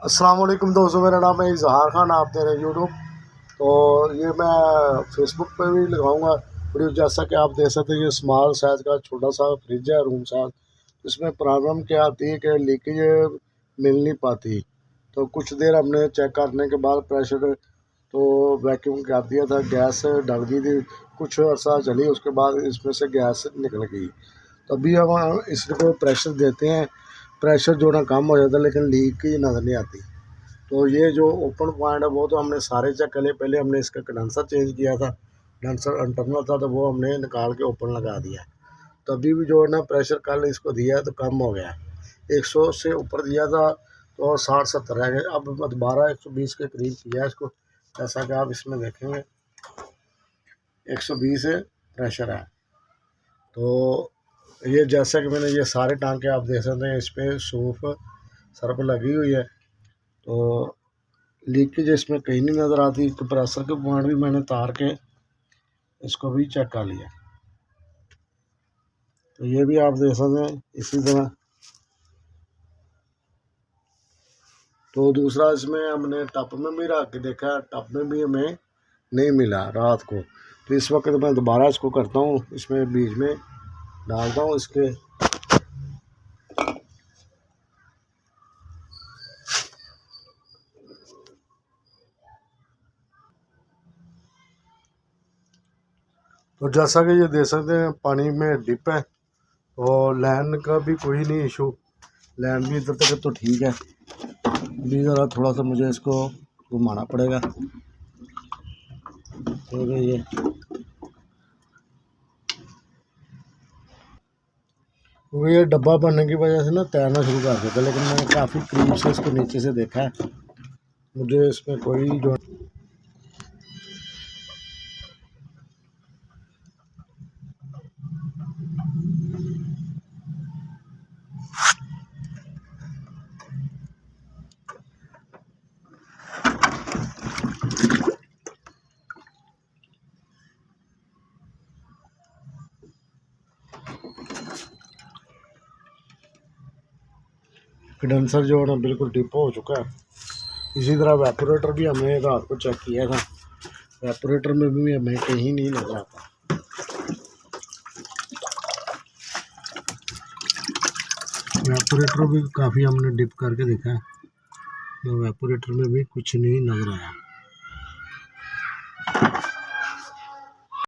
अस्सलाम वालेकुम दोस्तों, मेरा नाम है इजहार खान। आप दे रहे यूट्यूब, तो ये मैं फेसबुक पे भी लगाऊंगा वीडियो। जैसा कि आप देख सकते हैं, ये स्मॉल साइज़ का छोटा सा फ्रिज है, रूम साइज। इसमें प्रॉब्लम क्या आती है कि लीकेज मिल नहीं पाती। तो कुछ देर हमने चेक करने के बाद प्रेशर तो वैक्यूम कर दिया था, गैस डल गई थी। कुछ अर्सा चली, उसके बाद इसमें से गैस निकल गई। तभी हम इसको प्रेशर देते हैं, प्रेशर जो ना कम हो जाता है, लेकिन लीक ही नज़र नहीं आती। तो ये जो ओपन पॉइंट है वो तो हमने सारे चेक कर लिए। पहले हमने इसका कंडेंसर चेंज किया था, कंडेंसर इंटरनल था, तो वो हमने निकाल के ओपन लगा दिया। तभी भी जो है ना प्रेशर कल इसको दिया तो कम हो गया। 100 से ऊपर दिया था तो 60-70 रह गए। अब दोबारा 120 के करीब किया इसको। जैसा कि आप इसमें देखेंगे 120 प्रेशर है। तो ये जैसा कि मैंने ये सारे टांके आप देख सकते हैं, इस पर सूफ सर पर लगी हुई है। तो लीकेज इसमें कहीं नहीं नज़र आती। कंप्रेसर के पॉइंट भी मैंने तार के इसको भी चेक कर लिया। तो ये भी आप देख सकते हैं इसी तरह। तो दूसरा इसमें हमने टप में भी रख के देखा, टप में भी हमें नहीं मिला रात को। तो इस वक्त मैं दोबारा इसको करता हूँ, इसमें बीच में डालता हूँ इसके। तो जैसा कि ये देख सकते हैं पानी में डिप है, और लाइन का भी कोई नहीं इशू। लाइन भी इधर तक तो ठीक है। भी ज़रा थोड़ा सा मुझे इसको घुमाना पड़ेगा। तो ये डब्बा बनने की वजह से ना तैरना शुरू कर देता, लेकिन मैंने काफ़ी करीब से इसको नीचे से देखा है, मुझे इसमें कोई जो कंडेंसर जो है ना बिल्कुल डिप हो चुका है। इसी तरह वेपोरेटर भी हमने रात को चेक किया था, वेपोरेटर में भी हमें कहीं नहीं नजर आता। वेपोरेटर भी काफ़ी हमने डिप करके देखा है, तो वेपोरेटर में भी कुछ नहीं नजर आया।